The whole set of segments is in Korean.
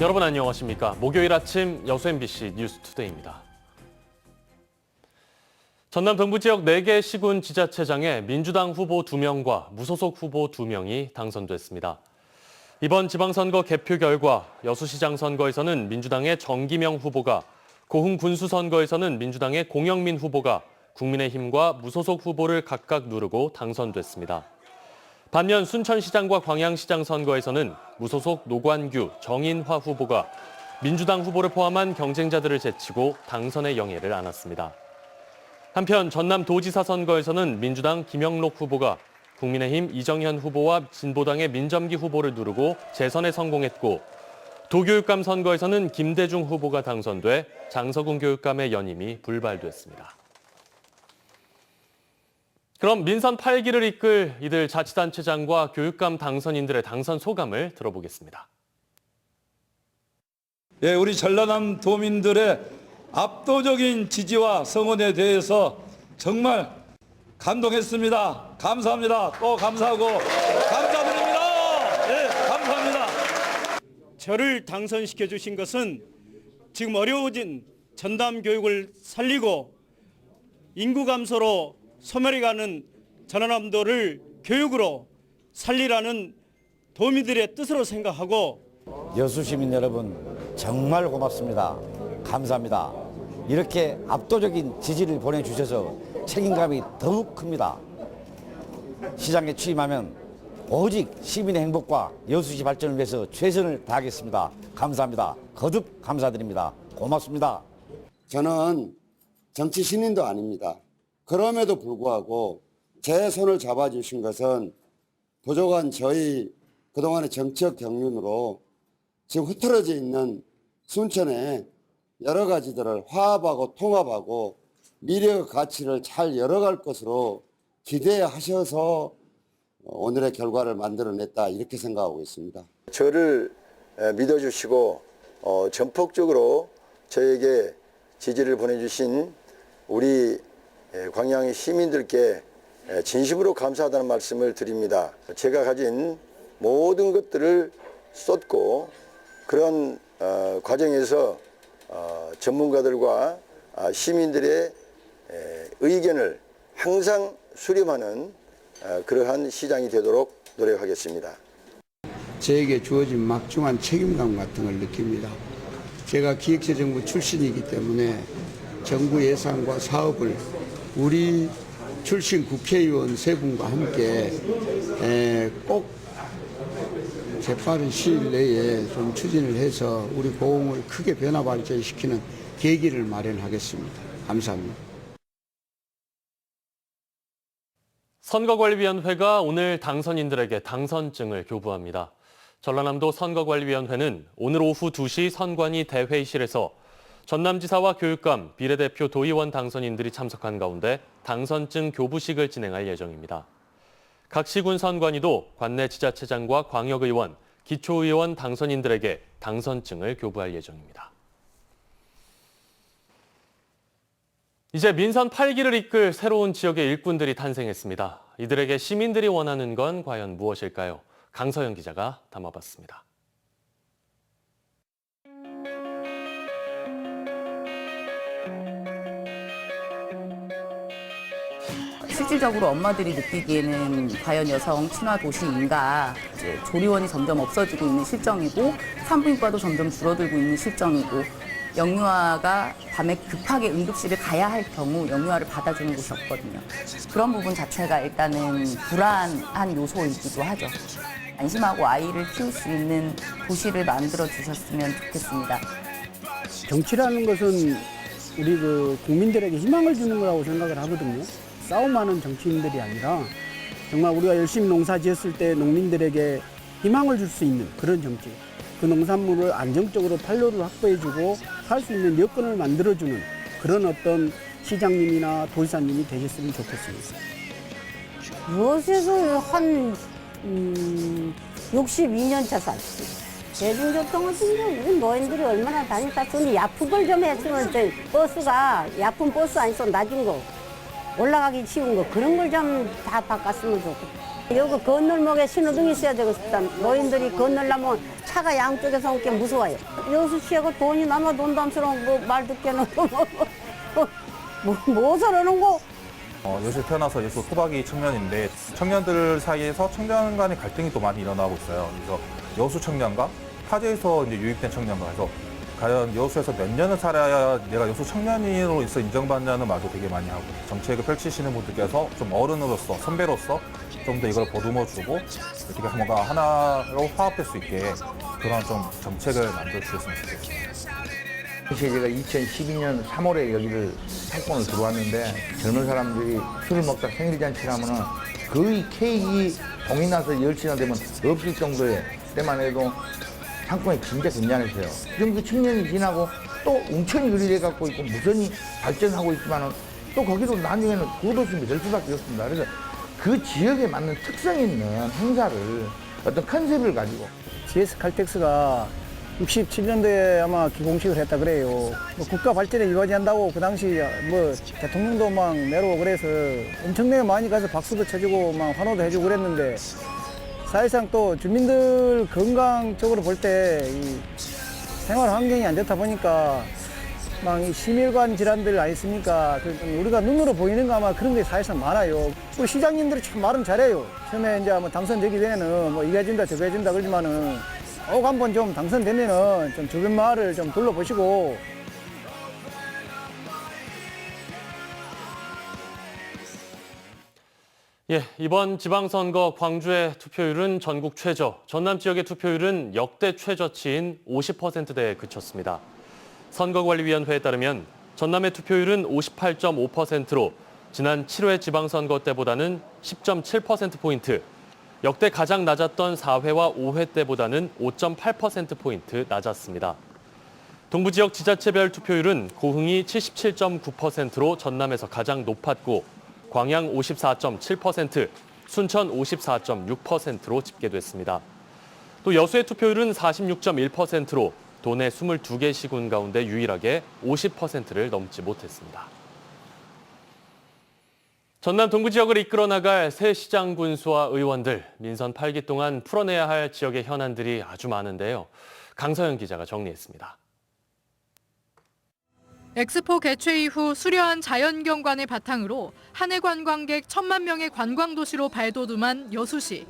여러분 안녕하십니까? 목요일 아침 여수 MBC 뉴스투데이입니다. 전남 동부 지역 4개 시군 지자체장에 민주당 후보 2명과 무소속 후보 2명이 당선됐습니다. 이번 지방선거 개표 결과 여수시장 선거에서는 민주당의 정기명 후보가, 고흥 군수 선거에서는 민주당의 공영민 후보가 국민의힘과 무소속 후보를 각각 누르고 당선됐습니다. 반면 순천시장과 광양시장 선거에서는 무소속 노관규, 정인화 후보가 민주당 후보를 포함한 경쟁자들을 제치고 당선의 영예를 안았습니다. 한편 전남도지사 선거에서는 민주당 김영록 후보가 국민의힘 이정현 후보와 진보당의 민점기 후보를 누르고 재선에 성공했고, 도교육감 선거에서는 김대중 후보가 당선돼 장서군 교육감의 연임이 불발됐습니다. 그럼 민선 8기를 이끌 이들 자치단체장과 교육감 당선인들의 당선 소감을 들어보겠습니다. 예, 우리 전라남 도민들의 압도적인 지지와 성원에 대해서 정말 감동했습니다. 감사합니다. 또 감사하고 감사드립니다. 예, 감사합니다. 저를 당선시켜 주신 것은 지금 어려워진 전담 교육을 살리고 인구 감소로 소멸해가는 전라남도를 교육으로 살리라는 도민들의 뜻으로 생각하고, 여수 시민 여러분 정말 고맙습니다. 감사합니다. 이렇게 압도적인 지지를 보내주셔서 책임감이 더욱 큽니다. 시장에 취임하면 오직 시민의 행복과 여수시 발전을 위해서 최선을 다하겠습니다. 감사합니다. 거듭 감사드립니다. 고맙습니다. 저는 정치 신인도 아닙니다. 그럼에도 불구하고 제 손을 잡아주신 것은 부족한 저희 그동안의 정치적 경륜으로 지금 흐트러져 있는 순천의 여러 가지들을 화합하고 통합하고 미래의 가치를 잘 열어갈 것으로 기대하셔서 오늘의 결과를 만들어냈다, 이렇게 생각하고 있습니다. 저를 믿어주시고 전폭적으로 저에게 지지를 보내주신 우리 광양의 시민들께 진심으로 감사하다는 말씀을 드립니다. 제가 가진 모든 것들을 쏟고 그런 과정에서 전문가들과 시민들의 의견을 항상 수렴하는 그러한 시장이 되도록 노력하겠습니다. 저에게 주어진 막중한 책임감 같은 걸 느낍니다. 제가 기획재정부 출신이기 때문에 정부 예산과 사업을 우리 출신 국회의원 세 분과 함께 꼭 재빠른 시일 내에 좀 추진을 해서 우리 고흥을 크게 변화 발전시키는 계기를 마련하겠습니다. 감사합니다. 선거관리위원회가 오늘 당선인들에게 당선증을 교부합니다. 전라남도 선거관리위원회는 오늘 오후 2시 선관위 대회의실에서 전남지사와 교육감, 비례대표 도의원 당선인들이 참석한 가운데 당선증 교부식을 진행할 예정입니다. 각 시군 선관위도 관내 지자체장과 광역의원, 기초의원 당선인들에게 당선증을 교부할 예정입니다. 이제 민선 8기를 이끌 새로운 지역의 일꾼들이 탄생했습니다. 이들에게 시민들이 원하는 건 과연 무엇일까요? 강서영 기자가 담아봤습니다. 실질적으로 엄마들이 느끼기에는 과연 여성 친화 도시인가, 조리원이 점점 없어지고 있는 실정이고 산부인과도 점점 줄어들고 있는 실정이고, 영유아가 밤에 급하게 응급실을 가야 할 경우 영유아를 받아주는 곳이 없거든요. 그런 부분 자체가 일단은 불안한 요소이기도 하죠. 안심하고 아이를 키울 수 있는 도시를 만들어 주셨으면 좋겠습니다. 정치라는 것은 우리 국민들에게 희망을 주는 거라고 생각을 하거든요. 싸움하는 정치인들이 아니라 정말 우리가 열심히 농사 지었을 때 농민들에게 희망을 줄 수 있는 그런 정치. 그 농산물을 안정적으로 판로를 확보해주고 살 수 있는 여건을 만들어주는 그런 어떤 시장님이나 도지사님이 되셨으면 좋겠습니다. 여수에서 한 62년 차 살았어요. 대중교통은 우리 노인들이 얼마나 다니다 쓰는데 야픈 걸 좀 했으면 버스가 야픈 버스 아니서 낮은 거 올라가기 쉬운 거 그런 걸 좀 다 바꿨으면 좋겠다. 여기 건널목에 신호등이 있어야 되겠다. 노인들이 건널려면 차가 양쪽에서 오게 무서워요. 여수시하고 돈이 남아 돈 담스러운 거말 듣기는 뭐 저러는 거. 여수에 태어나서 여수 토박이 청년인데 청년들 사이에서 청년 간의 갈등이 또 많이 일어나고 있어요. 그래서 여수 청년과 타지에서 이제 유입된 청년과 해서 과연 여수에서 몇 년을 살아야 내가 여수 청년으로서 인정받냐는 말도 되게 많이 하고 정책을 펼치시는 분들께서 좀 어른으로서 선배로서 좀 더 이걸 보듬어주고 어떻게 뭔가 하나로 화합될 수 있게 그런 좀 정책을 만들어주셨으면 좋겠습니다. 제가 2012년 3월에 여기를 상권을 들어왔는데 젊은 사람들이 술을 먹다 생일잔치를 하면은 거의 케이크 동이 나서 10시나 되면 없을 정도의 때만 해도 상권이 진짜 괜찮으세요. 지금 그 청년이 지나고 또 웅천이 그리 돼갖고 있고 무선이 발전하고 있지만은 또 거기도 나중에는 구도심이 될 수밖에 없습니다. 그래서 그 지역에 맞는 특성 있는 행사를 어떤 컨셉을 가지고 GS 칼텍스가 67년도에 아마 기공식을 했다 그래요. 뭐 국가 발전에 이바지한다고 그 당시 뭐 대통령도 막 내려오고 그래서 엄청나게 많이 가서 박수도 쳐주고 막 환호도 해주고 그랬는데 사실상 또 주민들 건강적으로 볼 때 이 생활 환경이 안 좋다 보니까 막 이 심혈관 질환들 아니습니까? 우리가 눈으로 보이는 거 아마 그런 게 사실상 많아요. 우리 시장님들이 참 말은 잘해요. 처음에 이제 뭐 당선되기 전에는 뭐 이거 해준다 저거 해준다 그러지만은 꼭 한번 좀 당선되면은 좀 주변 마을을 좀 둘러보시고. 예, 이번 지방선거 광주의 투표율은 전국 최저, 전남 지역의 투표율은 역대 최저치인 50%대에 그쳤습니다. 선거관리위원회에 따르면 전남의 투표율은 58.5%로 지난 7회 지방선거 때보다는 10.7%포인트, 역대 가장 낮았던 4회와 5회 때보다는 5.8%포인트 낮았습니다. 동부 지역 지자체별 투표율은 고흥이 77.9%로 전남에서 가장 높았고 광양 54.7%, 순천 54.6%로 집계됐습니다. 또 여수의 투표율은 46.1%로 도내 22개 시군 가운데 유일하게 50%를 넘지 못했습니다. 전남 동부 지역을 이끌어 나갈 새 시장 군수와 의원들, 민선 8기 동안 풀어내야 할 지역의 현안들이 아주 많은데요. 강서영 기자가 정리했습니다. 엑스포 개최 이후 수려한 자연경관을 바탕으로 한 해 관광객 1,000만 명의 관광도시로 발돋움한 여수시.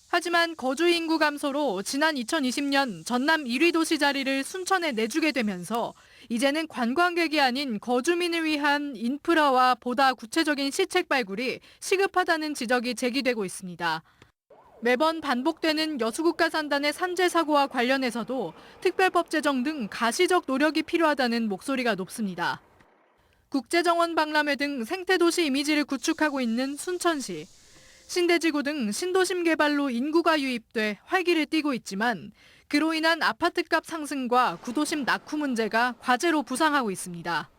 하지만 거주 인구 감소로 지난 2020년 전남 1위 도시 자리를 순천에 내주게 되면서 이제는 관광객이 아닌 거주민을 위한 인프라와 보다 구체적인 시책 발굴이 시급하다는 지적이 제기되고 있습니다. 매번 반복되는 여수국가산단의 산재 사고와 관련해서도 특별법 제정 등 가시적 노력이 필요하다는 목소리가 높습니다. 국제정원 박람회 등 생태도시 이미지를 구축하고 있는 순천시. 신대지구 등 신도심 개발로 인구가 유입돼 활기를 띠고 있지만 그로 인한 아파트값 상승과 구도심 낙후 문제가 과제로 부상하고 있습니다.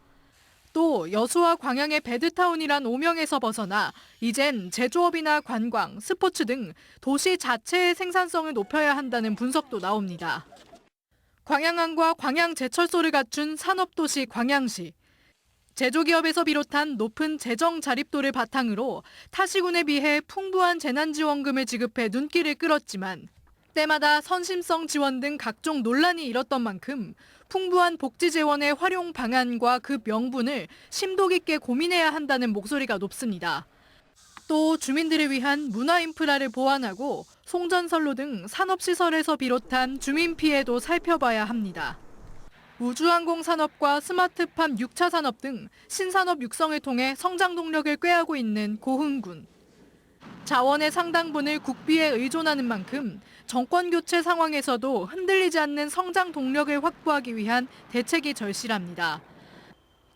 또 여수와 광양의 배드타운이란 오명에서 벗어나 이젠 제조업이나 관광, 스포츠 등 도시 자체의 생산성을 높여야 한다는 분석도 나옵니다. 광양항과 광양제철소를 갖춘 산업도시 광양시. 제조기업에서 비롯한 높은 재정 자립도를 바탕으로 타시군에 비해 풍부한 재난지원금을 지급해 눈길을 끌었지만 때마다 선심성 지원 등 각종 논란이 일었던 만큼 풍부한 복지 재원의 활용 방안과 그 명분을 심도 깊게 고민해야 한다는 목소리가 높습니다. 또 주민들을 위한 문화 인프라를 보완하고 송전선로 등 산업시설에서 비롯한 주민 피해도 살펴봐야 합니다. 우주항공 산업과 스마트팜 6차 산업 등 신산업 육성을 통해 성장 동력을 꾀하고 있는 고흥군. 자원의 상당분을 국비에 의존하는 만큼 정권 교체 상황에서도 흔들리지 않는 성장 동력을 확보하기 위한 대책이 절실합니다.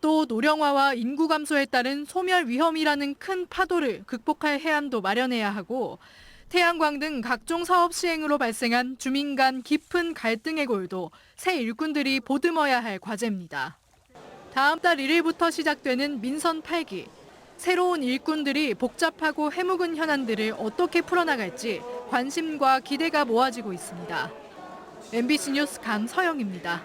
또 노령화와 인구 감소에 따른 소멸 위험이라는 큰 파도를 극복할 해안도 마련해야 하고 태양광 등 각종 사업 시행으로 발생한 주민 간 깊은 갈등의 골도 새 일꾼들이 보듬어야 할 과제입니다. 다음 달 1일부터 시작되는 민선 8기. 새로운 일꾼들이 복잡하고 해묵은 현안들을 어떻게 풀어나갈지 관심과 기대가 모아지고 있습니다. MBC 뉴스 강서영입니다.